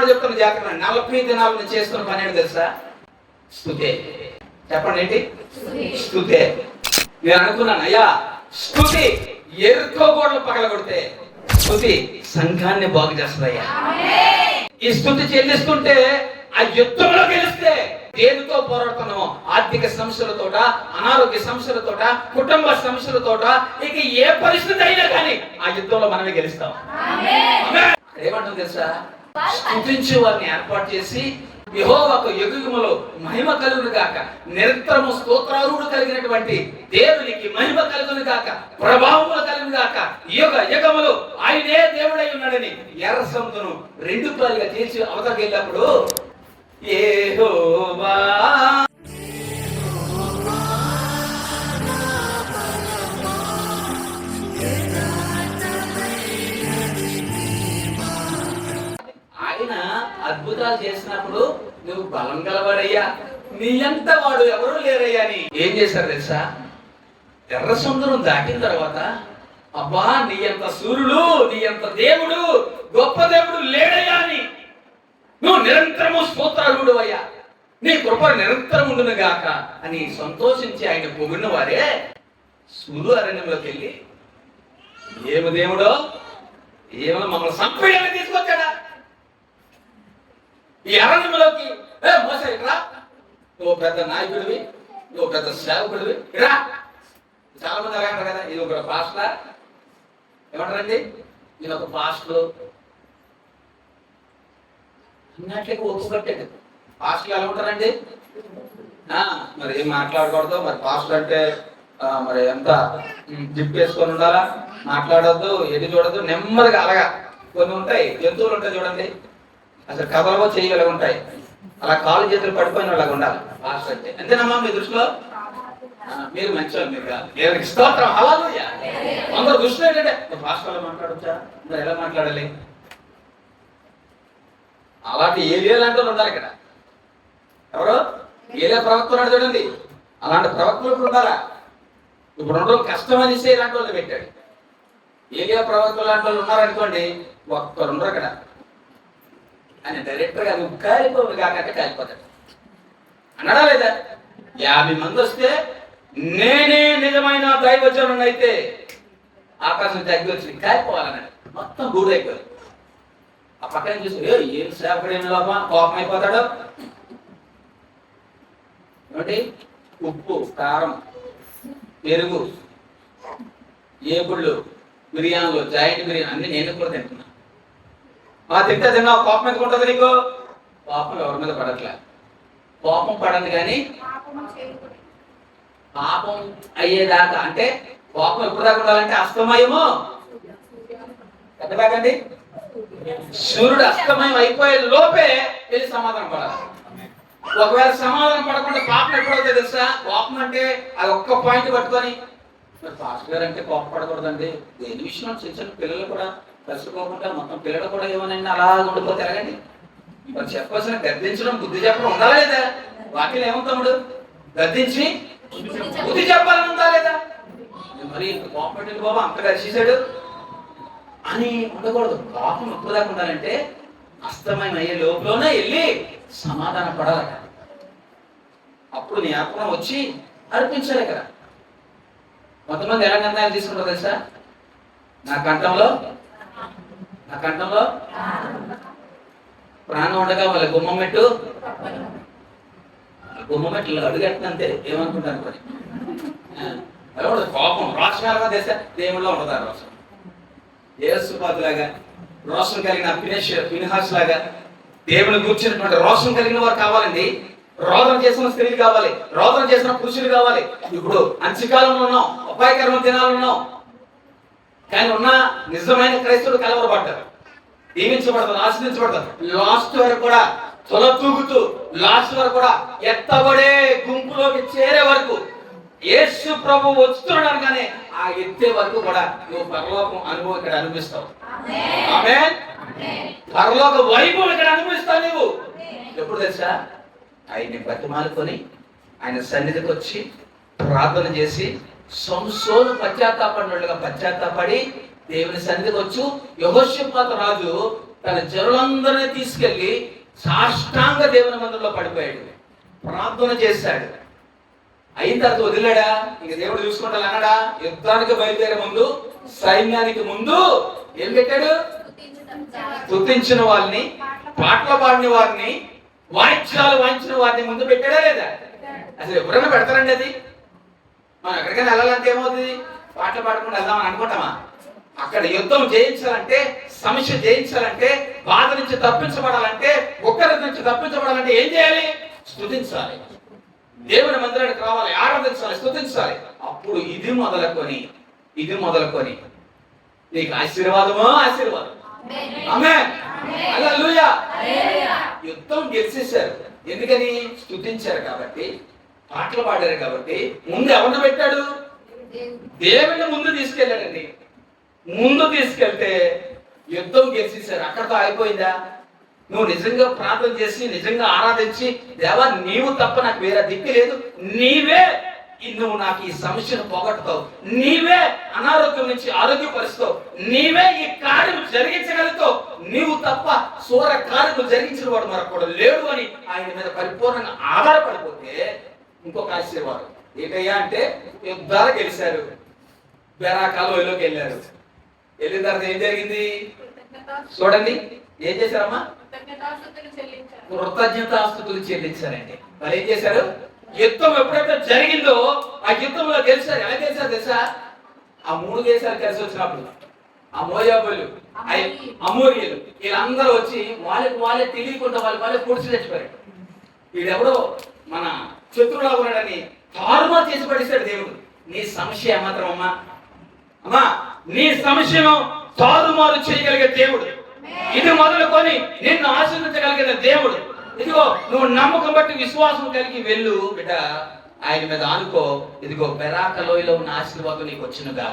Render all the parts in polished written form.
మాట చెప్తున్న జాతర 40 దినాలు నేను చేస్తున్న పని ఏంటి తెలుసా? స్తుతే. చెప్పండి ఏంటి? స్తుతే. నేను అనుకున్నాను, అయ్యా స్తుతి ఎరుకో గోడలు పగలగొడితే స్తుతి సంఘాన్ని బాగు చేస్తుందయ్యా. ఈ స్తుతి చెల్లిస్తుంటే ఆ యుద్ధంలో గెలిస్తే దేనితో పోరాడుతున్నామో, ఆర్థిక సమస్యలతోట, అనారోగ్య సమస్యలతోట, కుటుంబ సమస్యలతోట, ఇక ఏ పరిస్థితి అయినా కానీ ఆ యుద్ధంలో మనమే గెలుస్తాం. ఏమంటాం తెలుసా? స్తుతించి వారిని ఏర్పాటు చేసి యెహోవాకు యుగయుగములో మహిమ కలుగును గాక, నిరంతరము స్తోత్రారుడు కలిగినటువంటి దేవునికి మహిమ కలుగును గాక, ప్రభావములు కలుగును గాక, యుగ యుగములు ఆయనే దేవుడై ఉన్నాడని ఎర్ర సముద్రం 2 పాలుగా చేసి అవతలకి వెళ్ళినప్పుడు యెహోవా ఆయన అద్భుతాలు చేసినప్పుడు నువ్వు బలం గలవాడయ్యా, నీ ఎంత వాడు ఎవరు లేరయ్యా అని ఏం చేశారు తెలుసా? ఎర్ర సముద్రం దాటిన తర్వాత అబ్బా నీ ఎంత సూర్యుడు, నీ ఎంత దేవుడు, గొప్ప దేవుడు లేడయ్యా అని నువ్వు నిరంతరము స్తోత్రాలుడు అయ్యా, నీ కృప నిరంతరం ఉండును గాక అని సంతోషించి ఆయన పొగిడిన వారే సూరు అరణ్యంలోకి వెళ్ళి ఏమి దేవుడో ఏమైనా మమ్మల్ని సంపేయాలని తీసుకొచ్చాడా ఈ అరణ్యంలోకి? మోసే ఇక్కడ నువ్వు పెద్ద నాయకుడివి, నువ్వు పెద్ద సేవకుడివి, రా. చాలా మంది అలాంటారు కదా, ఇది ఒక పాస్టర్ ఏమంటారండి, నేను ఒక పాస్టర్ అన్నట్లకి ఒప్పుకట్టాడు. పాస్టర్లు ఎలా ఉంటారండి? మరి ఏం మాట్లాడకూడదు, మరి పాస్టర్ అంటే మరి ఎంత జిప్ వేసుకొని ఉండాలా, మాట్లాడొద్దు, ఎటు చూడద్దు, నెమ్మదిగా అలాగా. కొన్ని ఉంటాయి, జంతువులు ఉంటాయి చూడండి, అసలు కథలో చేయగలిగి ఉంటాయి, అలా కాలు చేతులు పడిపోయిన వాళ్ళగా ఉండాలి పాస్టర్ అంటే. అంతేనమ్మా మీ దృష్టిలో? మీరు మంచివాళ్ళు, మీరు దేవునికి స్తోత్రం, హల్లెలూయా. అందరూ దృష్టిలో ఏంటంటే పాస్టర్ ఎలా మాట్లాడొచ్చా, మరి ఎలా మాట్లాడాలి? అలాంటి ఏలియా లాంటి వాళ్ళు ఉండాలి ఇక్కడ. ఎవరు? ఏలియా ప్రవక్త ఉన్నాడు చూడండి, అలాంటి ప్రవక్తలు ఇప్పుడు ఉండాలా? ఇప్పుడు ఉండడం కష్టం అనేసి ఇలాంటి వాళ్ళు పెట్టాడు. ఏలియా ప్రవక్తలు లాంటి వాళ్ళు ఉన్నారనుకోండి, ఒక్కరు ఉండరు అక్కడ. ఆయన డైరెక్టర్ గా నువ్వు కాలిపోవు కాకంటే కాలిపోతాడు అన్నాడా లేదా? 50 మంది వస్తే నేనే నిజమైన దైవజనుడు అయితే ఆకాశం తగ్గి వచ్చి కాలిపోవాలన్నాడు. మొత్తం గూడైపోయాడు. ఆ పక్కన చూసి ఏం సేవకుడు ఏమి లోప కోపం అయిపోతాడు. ఏమిటి? ఉప్పు, కారం, పెరుగు, ఏపుళ్ళు, బిర్యానీలు, జాయింట్ బిర్యానీ అన్ని నేను కూడా తింటున్నా. తింటే తిన్నావు, కోపం ఎందుకు ఉంటుంది నీకు? కోపం ఎవరి మీద పడట్లే. కోపం పడండి కానీ పాపం అయ్యేదాకా, అంటే కోపం ఎప్పుడు దాకా ఉండాలంటే అస్తమయము ఎక్కడాకండి, సూర్యుడు అస్తమయం అయిపోయే లోపే వెళ్ళి సమాధానం పడాలి. ఒకవేళ సమాధానం పడకుండా పాపం ఎప్పుడవుతుంది తెలుసా? కోపం అంటే అది ఒక్క పాయింట్ పట్టుకొని, మరి పాస్టర్ గారు అంటే కోపం పడకూడదండి. దేని విషయంలో చిన్న చిన్న పిల్లలు కూడా కలుసుకోకుండా మొత్తం పిల్లలు కూడా ఏమన్నా అలా ఉండిపోతే ఎలాగండి? మరి చెప్పాల్సిన గద్దించడం, బుద్ధి చెప్పడం ఉండాలా లేదా? వాక్యం ఏమవుతాముడు? గద్దించి బుద్ధి చెప్పాలని ఉందా లేదా? మరి కోపం పెట్టింది బాబా అంత కలిసేసాడు అని ఉండకూడదు. కోపం ఎప్పుడు దాకా ఉండాలంటే అస్తమయం అయ్యే లోపలనే వెళ్ళి సమాధానం పడాలట. అప్పుడు నీ అర్పణ వచ్చి అర్పించాలి కదా. కొంతమంది ఎలా నిర్ణయాలు తీసుకుంటారు తెలుసా? నా కంఠంలో ప్రాణం ఉండగా వాళ్ళ గుమ్మమెట్టు అడుగట్టినంతే ఏమనుకుంటాను మరి. కోపం రోషంగా తెస్తే దేవుళ్ళలో ఉండదు. రోషం యేసుపాతులాగా రోషం కలిగిన ఫినిహాస్ లాగా దేవుని కూర్చున్నటువంటి రోషం కలిగిన వారు కావాలండి. రోదన చేసిన స్త్రీలు కావాలి, రోదన చేసిన పురుషులు కావాలి. ఇప్పుడు అంత్యకాలంలో ఉన్నాం, అపాయకరమైన దినాలు ఉన్నాం. కానీ ఉన్న నిజమైన క్రైస్తవుడు కలవరపడ్డారు, దీవించబడతారు, ఆశ్రయించబడతారు. లాస్ట్ వరకు కూడా తొల తూగుతూ, లాస్ట్ వరకు కూడా ఎత్తబడే గుంపులోకి చేరే వరకు యేసు ప్రభు వస్తున్నాడు. కానీ ఆ ఎత్తే వరకు కూడా నువ్వు పరలోకం అనుభవం ఇక్కడ అనుభవిస్తావు. ఆమేన్. పరలోక వైభవం ఇక్కడ అనుభవిస్తావు నువ్వు. ఎప్పుడు తెలుసా? ఆయన్ని బతిమాలుకొని ఆయన సన్నిధికి వచ్చి ప్రార్థన చేసి సంసోను పశ్చాత్తాపడినట్లుగా పశ్చాత్తాపడి దేవుని సన్నిధికి వచ్చు. యెహోషాపాతు రాజు తన జనులందరినీ తీసుకెళ్లి సాష్టాంగ దేవుని మందిరంలో పడిపోయాడు, ప్రార్థన చేశాడు. అయిన తర్వాత వదిలాడా? ఇంక దేవుడు చూసుకుంటా అన్నాడా? యుద్ధానికి బయలుదేరే ముందు, సైన్యానికి ముందు ఏం పెట్టాడు? స్తుతించిన వాళ్ళని, పాటలు పాడిన వారిని, వాయిద్యాలు వాయించిన వారిని ముందు పెట్టాడా లేదా? అసలు ఎప్పుడైనా పెడతారండి అది? మనం ఎక్కడికైనా వెళ్ళాలంటే ఏమవుతుంది? పాటలు పాడకుండా వెళ్దామని అనుకుంటామా? అక్కడ యుద్ధం జయించాలంటే, సమస్య జయించాలంటే, బాధ నుంచి తప్పించబడాలంటే, ఒక్కరి నుంచి తప్పించబడాలంటే ఏం చేయాలి? స్తుతించాలి, దేవుని మందిరానికి రావాలి, ఆరాధించాలి, స్తుతించాలి. అప్పుడు ఇది మొదలుకొని నీకు ఆశీర్వాదమో ఆశీర్వాదం. ఆమేన్, హల్లెలూయా. యుద్ధం గెలిచేశారు. ఎందుకని? స్తుతించారు కాబట్టి, పాటలు పాడారు కాబట్టి. ముందు ఎవరిని పెట్టాడు? దేవుని ముందు తీసుకెళ్ళాడండి. ముందు తీసుకెళ్తే యుద్ధం గెలిచేశారు. అక్కడతో అయిపోయిందా? నువ్వు నిజంగా ప్రార్థన చేసి, నిజంగా ఆరాధించి, దేవా నీవు తప్ప నాకు వేరే దిక్కు లేదు, నీవే నువ్వు నాకు ఈ సమస్యను పోగొట్టుతావు, నీవే అనారోగ్యం నుంచి ఆరోగ్యపరుస్తావు, నీవే ఈ కార్యం జరిగించగలుగుతావు, నీవు తప్ప సూర కార్యం జరిగించిన వాడు మరొకడు లేడు అని ఆయన మీద పరిపూర్ణంగా ఆధారపడిపోతే ఇంకొక ఆశీర్వాదం ఏంటయ్యా అంటే, యుద్ధాలు గెలిచారు, బెరాకాలోయలోకి వెళ్ళారు. వెళ్ళిన తర్వాత ఏం జరిగింది చూడండి. ఏం చేశారమ్మా? కృతజ్ఞతాస్తుతులు చెల్లించారండి. మరి ఏం చేశారు? యుద్ధం ఎప్పుడైతే జరిగిందో ఆ యుద్ధంలో గెలిచారు. ఎలా గెలిచారు తెలుసా? ఆ 3 దేశాలు కలిసి వచ్చినప్పుడు ఆ మోయాబులు, అమోరియలు వీళ్ళందరూ వచ్చి వాళ్ళే తెలియకుండా వాళ్ళే పొడిచి తెచ్చిపోయారు. వీడెవడో మన శత్రువులా ఉన్నాడని తారుమారు చేసి పడేశాడు దేవుడు. నీ సమస్య ఏమాత్రం అమ్మా, నీ సమస్యను తారుమారు చేయగలిగే దేవుడు, ఇది మొదలుకొని నిన్ను ఆశీర్వదించగలిగిన దేవుడు. ఇదిగో నువ్వు నమ్మకం బట్టి విశ్వాసం కలిగి వెళ్ళు బిడ్డ, ఆయన మీద ఆనుకో. ఇదిగో బెరాక లోయలో ఉన్న ఆశీర్వాదం నీకు వచ్చునుగా.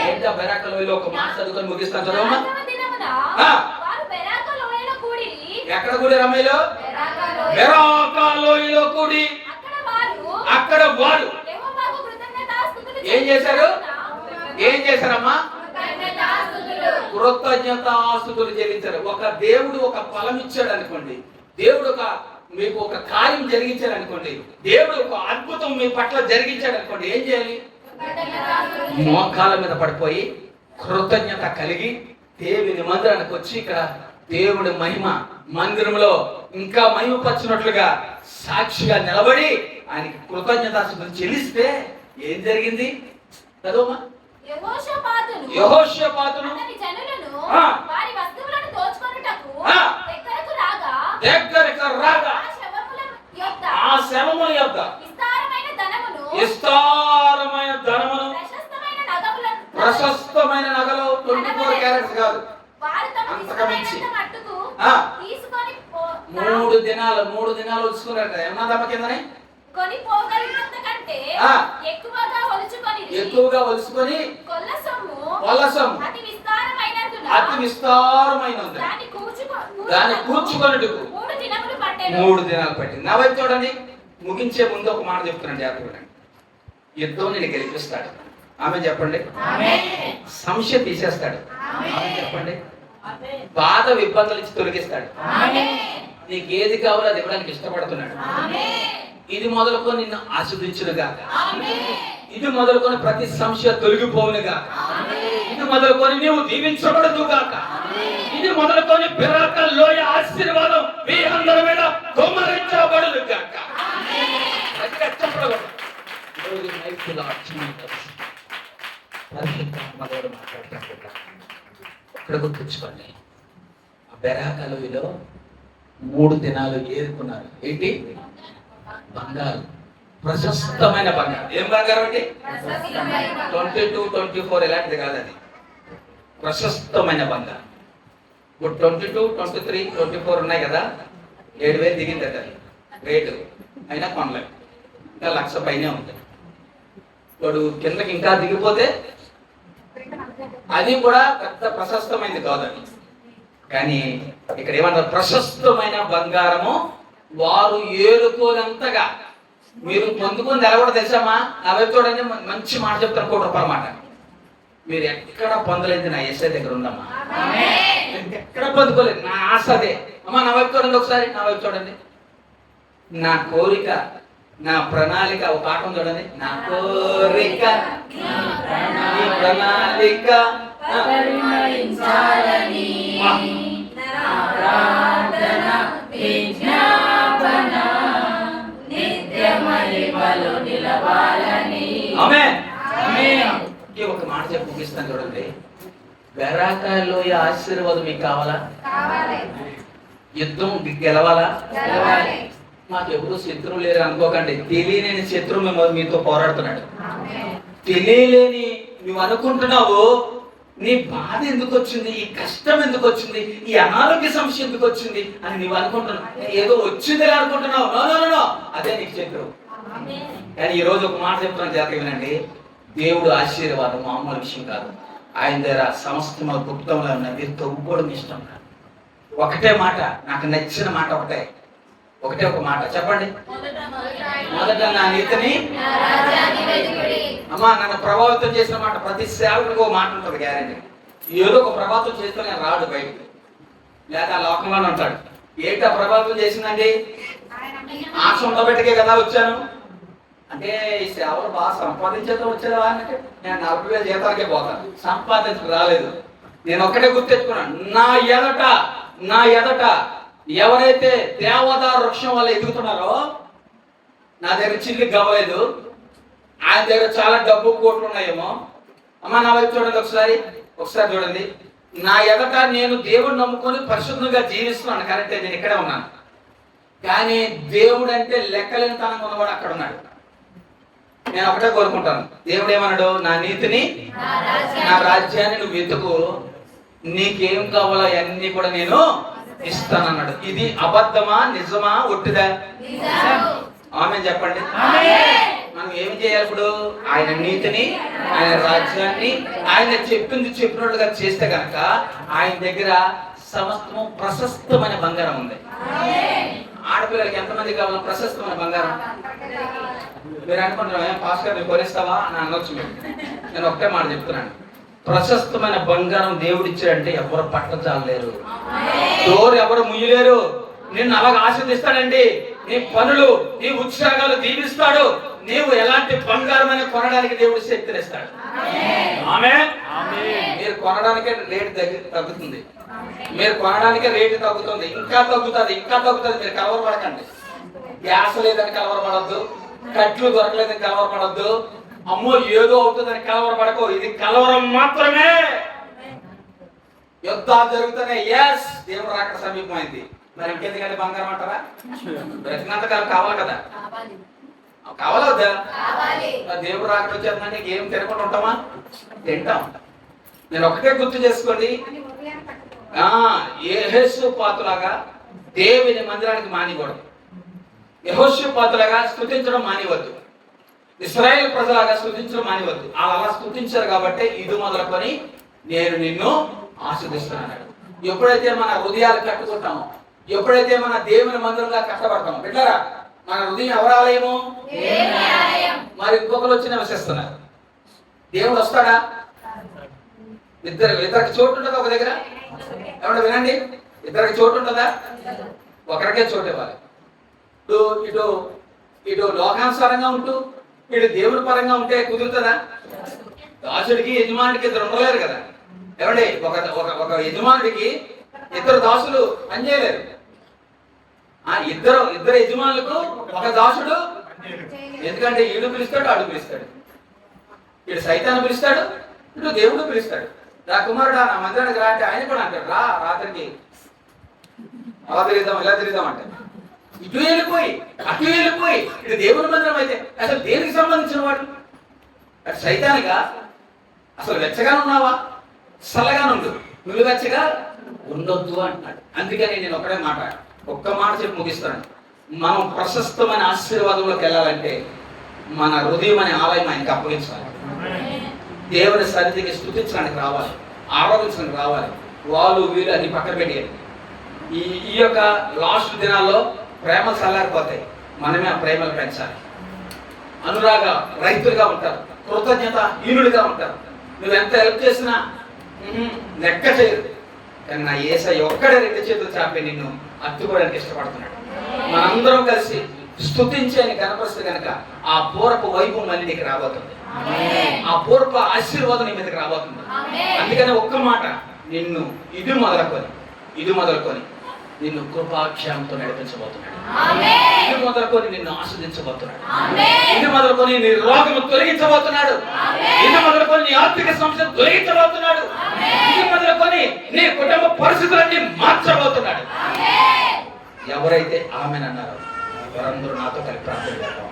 ఏంటా బెరాక లోయలో? ఒక మాట చదువుకొని ముగిస్తాను, చదవమ్మా. ఎక్కడ కూడి? రమేలో బెరాక లోయలో కూడి అక్కడ వారు ఏం చేశారమ్మా? కృతజ్ఞతాస్తుతులు చెల్లించారు. ఒక దేవుడు ఒక ఫలం ఇచ్చాడు అనుకోండి, దేవుడు మీకు ఒక కార్యం జరిగించాడు అనుకోండి, దేవుడు ఒక అద్భుతం మీ పట్ల జరిగించాడు అనుకోండి, ఏం చేయాలి? మోకాళ్ళ మీద పడిపోయి కృతజ్ఞత కలిగి దేవుని మందిరానికి వచ్చి ఇక్కడ దేవుడి మహిమ మందిరంలో ఇంకా మహిమపరిచినట్లుగా సాక్షిగా నిలబడి ఆయనకి కృతజ్ఞతాస్తుతులు చెల్లిస్తే ఏం జరిగింది? చదవమ్మా. యెహోషాపాతును దగ్గరకు రాగా ఆ శవముల యొద్ద విస్తారమైన ధనమును, ప్రశస్తమైన నగలు, 24 క్యారెట్స్ కాదు, అంతకమించి 3 దినాలు వచ్చుకున్నారట. ఏమన్నా దమ్మ కిందనే ఎక్కువగా ఒలుచుకొని కొల్లసొమ్ము అతి విస్తారమైన దాన్ని కూర్చుకొనుటకు 3 దినాలు పట్టింది. నా వైపు చూడండి. ముగించే ముందు ఒక మాట చెప్తున్నాను, జాగ్రత్త. యుద్ధం నేను గెలిపిస్తాడు. ఆమె చెప్పండి. సమస్య తీసేస్తాడు. ఆమె చెప్పండి. బాధ ఇబ్బందుల నుంచి తొలగిస్తాడు. నీకు ఏది కావాలో అది ఇవ్వడానికి ఇష్టపడుతున్నాడు. ఇది మొదలుకొని నిన్ను ఆస్వాదించునుగా, ఇది మొదలుకొని ప్రతి సమస్య తొలగిపోవునుగా, ఇది మొదలుకొని నీవు దీవించబడుదుగాక, ఇది మొదలుకొని బెరాక లోయ ఆశీర్వాదం మీ అందరి మీద కుమ్మరించబడునుగాక. ఇక్కడ గుర్తుంచుకోండి, ఆ బెరాక లోయలో 3 దినాలు ఏరుకున్నారు. ఏంటి? బంగారు, ప్రశస్తమైన బంగారం. ఏం బంగారం అంటే 22, 24 ఎలాంటిది కాదు, అది ప్రశస్తమైన బంగారం. ఇప్పుడు 22, 23, 24 ఉన్నాయి కదా, 7,000 దిగింది అది రేటు. అయినా కొనలేదు, ఇంకా 1,00,000 పైనే ఉంది. ఇప్పుడు కిందకి ఇంకా దిగిపోతే అది కూడా పెద్ద ప్రశస్తమైనది కాదని. కానీ ఇక్కడ ఏమంటారు? ప్రశస్తమైన బంగారము వారు ఏరుకోనంతగా మీరు పొందుకొని నిలబడ తెలుసామా? నా వైపు చూడండి, మంచి మాట చెప్తారు. ₹1 మాట మీరు ఎక్కడ పొందలేదు నా యేసయ్య దగ్గర ఉందమ్మా. ఎక్కడ పొందుకోలేదు. నా ఆశ అదే. అమ్మా నా వైపు చూడండి, ఒకసారి నా వైపు చూడండి. నా కోరిక, నా ప్రణాళిక, ఒక పాఠం చూడండి. నా కోరిక నీ ప్రణాళిక ఒక మాట చెప్పి ముగిస్తాను చూడండి. బెరాకాయలోయ ఆశీర్వాదం మీకు కావాలా? యుద్ధం గెలవాలా? మాకు ఎప్పుడు శత్రువు లేరు అనుకోకండి. తెలియలేని శత్రువు మీతో పోరాడుతున్నాడు. తెలియలేని నువ్వు అనుకుంటున్నావు నీ బాధ ఎందుకు వచ్చింది, ఈ కష్టం ఎందుకు వచ్చింది, ఈ అనారోగ్య సమస్య ఎందుకు వచ్చింది అని నువ్వు అనుకుంటున్నావు. ఏదో వచ్చింది అనుకుంటున్నావు. నో, అదే నీకు శత్రువు. కానీ ఈ రోజు ఒక మాట చెప్తున్నాను, జాగ్రత్తగా వినండి. దేవుడు ఆశీర్వాదం మామూలు విషయం కాదు. ఆయన దగ్గర సమస్తం గుప్తంలో ఉన్న మీరు తవ్వుకోవడం ఇష్టం. ఒకటే మాట, నాకు నచ్చిన మాట ఒకటే ఒక మాట చెప్పండి. మొదట నా నీతిని, అమ్మా నన్ను ప్రభావితం చేసిన మాట. ప్రతి సేవకుడికి ఒక మాట ఉంటుంది గ్యారెంటీ. ఏదో ఒక ప్రభావితం చేస్తే నేను రాడు బయటకు, లేదా ఆ లోకంలోనే ఉంటాడు. ఏంటా ప్రభావితం చేసిందండి? ఆశ ఉండబెట్టకే కదా వచ్చాను అంటే, ఈ సేవలు బాగా సంపాదించేతో వచ్చేదా అంటే నేను 40,000 జీతాలకే పోతాను. సంపాదించకు రాలేదు. నేను ఒక్కటే గుర్తెచ్చుకున్నాను, నా ఎదట ఎవరైతే దేవదారు వృక్షం వల్ల ఎదుగుతున్నారో, నా దగ్గర చిల్లి గవ్వలేదు, ఆయన దగ్గర చాలా డబ్బు కోట్లు ఉన్నాయేమో. అమ్మ నా వైపు చూడండి, ఒకసారి చూడండి. నా ఎదట నేను దేవుడిని నమ్ముకొని పరిశుద్ధంగా జీవిస్తున్నాను. కరెక్టే, నేను ఇక్కడే ఉన్నాను. కానీ దేవుడు అంటే లెక్కలేని తనంగా ఉన్నవాడు అక్కడ ఉన్నాడు. నేను ఒకటే కోరుకుంటాను, దేవుడు ఏమన్నాడు? నా నీతిని, నా రాజ్యాన్ని నువ్వు వెతుకు, నీకేం కావాలో అన్ని కూడా నేను ఇస్తానన్నాడు. ఇది అబద్ధమా నిజమా ఒట్టిదా? ఆమె చెప్పండి. మనం ఏమి చేయాలి ఇప్పుడు? ఆయన నీతిని, ఆయన రాజ్యాన్ని, ఆయన చెప్పినట్లుగా చేస్తే కనుక ఆయన దగ్గర సమస్తము ప్రశస్తమైన బంగారం ఉంది. ఆడపిల్లలకి ఎంతమంది కావాలి ప్రశస్తమైన బంగారం? మీరు అనుకుంటున్నా పాస్టర్ నువ్వు కొనిస్తావా అని అనొచ్చు. నేను ఒకటే మాట చెప్తున్నాను, ప్రశస్తమైన బంగారం దేవుడు ఇచ్చాడంటే ఎవరు పట్టజాలలేరు, డోర్ ఎవరు ముయ్యలేరు. నిన్ను అలాగ ఆశీర్దిస్తాడండి. నీ పనులు, నీ ఉత్సాహాలు దీవిస్తాడు. నీవు ఎలాంటి బంగారమైన కొనడానికి దేవుడు శక్తినిస్తాడు. ఆమేన్. మీరు కొనడానికే రేటు తగ్గుతుంది. మీరు కొనడానికే రేటు తగ్గుతుంది. ఇంకా తగ్గుతుంది. మీరు కలవరపడకండి. గ్యాస్ లేదని కలవరపడద్దు, కట్లు దొరకలేదని కలవరపడద్దు, అమ్మో ఏదో అవుతుందని కలవరపడకు. ఇది కలవరం మాత్రమే. యుద్ధాలు జరుగుతున్నాయి. ఎస్, దేవుడు రాకడ సమీపమైంది. మరి ఇంకెందుకంటే బంగారం అంటారా? బ్రతికినంతకాలం కావాలి కదా, కావాలా వద్దా? దేవుడు రాకడ వచ్చేస్తుందంటే ఏం తినకుండా ఉంటామా? తింటాం. నేను ఒకటే గుర్తు చేసుకోండి, యెహోషాపాతులాగా దేవుని మందిరానికి మానివ్వడం, యెహోషాపాతులాగా స్తుతించడం మానివద్దు, ఇశ్రాయేలు ప్రజలాగా స్తుతించడం మానివద్దు. అలా స్తుతించారు కాబట్టి ఇది మొదలుకొని నేను నిన్ను ఆశీర్దిస్తున్నాను. ఎప్పుడైతే మన హృదయాలు కట్టుకుంటామో, ఎప్పుడైతే మన దేవుని మందిరంగా కట్టబడతామో, బిడ్డలారా మన హృదయం ఎవరి ఆలయము? మరి ఇంకొకరు వచ్చి నివసిస్తున్నారు. దేవుడు వస్తాడా? ఇద్దరికి చోటు ఉంటుందా ఒక దగ్గర? ఏమన్నా వినండి, ఇద్దరికి చోటు ఉంటుందా? ఒకరికే చోటు ఇవ్వాలి. ఇటు లోకానుసారంగా ఉంటూ ఇటు దేవుని పరంగా ఉంటే కుదురుతుందా? దాసుడికి యజమానికి ఇద్దరు ఉండలేరు కదా. ఏమండి, ఒక యజమానుడికి ఇద్దరు దాసులు పనిచేయలేరు. ఇద్దరు యజమానులకు ఒక దాసుడు. ఎందుకంటే ఈడు పిలుస్తాడు, ఆడు పిలుస్తాడు. ఇటు సైతాన్ని పిలుస్తాడు, ఇటు దేవుడు పిలుస్తాడు. రా కుమారుడు నా మందిరానికి రా అంటే ఆయన కూడా అంటాడు, రా రాత్రికి అలా తిరుగుదాం ఇలా తిరుగుదాం అంటే. ఇటు వెళ్ళిపోయి అటు వెళ్ళిపోయి ఇటు దేవుని మందిరం అయితే అసలు దేనికి సంబంధించిన వాడు? అటు సైతానిగా? అసలు వెచ్చగా ఉన్నావా? చల్లగా ఉండు, నువ్వు వెచ్చగా ఉండొద్దు అంటున్నాడు. అందుకని నేను ఒక్క మాట చెప్పి ముగిస్తాను. మనం ప్రశస్తమైన ఆశీర్వాదంలోకి వెళ్ళాలంటే మన హృదయం అనే ఆలయం ఆయనకి అప్పగించాలి. దేవుని సన్నిధికి స్తుతించడానికి రావాలి, ఆరాధించడానికి రావాలి. వాళ్ళు వీళ్ళు అన్ని పక్కన పెట్టేయాలి. ఈ యొక్క లాస్ట్ దినాల్లో ప్రేమలు చల్లారిపోతాయి. మనమే ఆ ప్రేమలు పెంచాలి. అనురాగ రైతులుగా ఉంటారు, కృతజ్ఞత హీనుడిగా ఉంటారు. నువ్వెంత హెల్ప్ చేసినా లెక్క చేయరు. కానీ నా యేసయ్య ఒక్కడే రెండు చేతులు చాపి నిన్ను అత్తుకోవడానికి ఇష్టపడుతున్నాడు. మనందరం కలిసి స్తుతించి అని కనపరిస్తే కనుక ఆ పూర్వపు వైభవం మళ్ళీ నీకు రాబోతుంది. ఆ పూర్వపు ఆశీర్వాదం నీ మీదకి రాబోతుంది. అందుకని ఒక్క మాట, నిన్ను ఇది మొదలుకొని నిన్ను కృపాక్షయంతో నడిపించబోతున్నాడు. ఇది మొదలుకొని నిన్ను ఆస్వాదించబోతున్నాడు. ఇది మొదలుకొని నీ రోగము తొలగించబోతున్నాడు. ఇది మొదలుకొని నీ ఆర్థిక సమస్యలు తొలగించబోతున్నాడు. ఇది మొదలుకొని నీ కుటుంబ పరిస్థితులన్నీ మార్చబోతున్నాడు. ఎవరైతే ఆమెను అన్నారో వారందరూ నాతో కలిపి ప్రార్థన చేద్దాం.